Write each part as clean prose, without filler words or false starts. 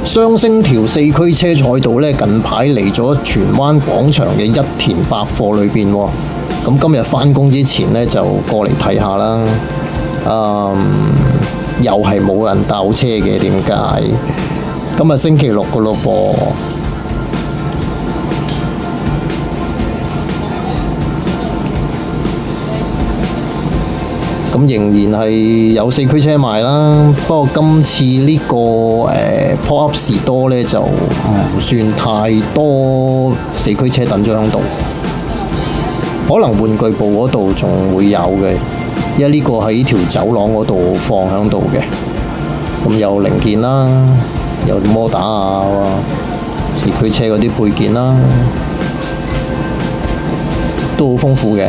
雙星條四驅車賽道咧，近排嚟咗荃灣廣場嘅一田百貨裏邊喎。咁今日返工之前咧，就過嚟睇下啦。又係冇人鬥車嘅，點解？今日星期六噶咯噃。咁仍然係有四驅車賣啦，不過今次呢個pop-up 士多呢，就唔算太多四驅車等咗喺度，可能玩具部嗰度仲會有嘅，因為呢個喺條走廊嗰度放喺度嘅。咁有零件啦，有摩打啊，四驅車嗰啲配件啦，都好豐富嘅。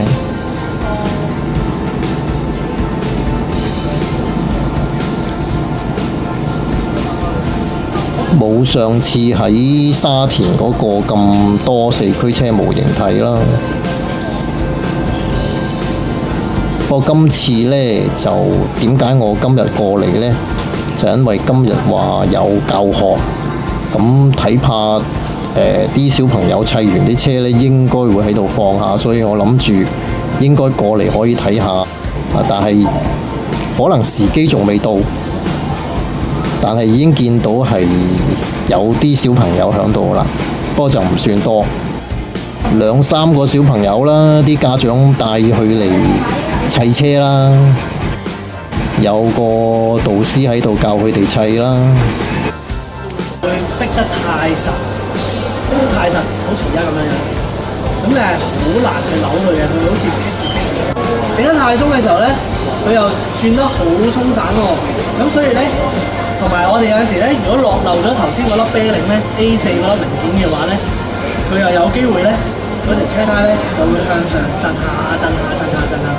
冇上次喺沙田嗰個咁多四驅車模型睇啦。不過今次呢，就點解我今日過嚟呢？就因為今日話有教學，咁睇怕啲小朋友砌完啲車呢，應該會喺度放下，所以我諗住應該過嚟可以睇下。但係可能時機仲未到。但係已經見到係有啲小朋友喺度啦，不過就唔算多，2-3個小朋友啦，啲家長帶佢嚟砌車啦，有個導師喺度教佢哋砌啦。佢逼得太實，逼得太實，好似而家咁樣樣，咁好難去扭佢嘅，佢好似整得太鬆嘅時候咧，佢又轉得好鬆散喎，咁所以咧。同埋我哋有陣時咧，如果落漏咗頭先嗰粒啤令咧 A4 嗰粒零件嘅話咧，佢又有機會咧，嗰條車胎咧就會向上震下震下震下震下，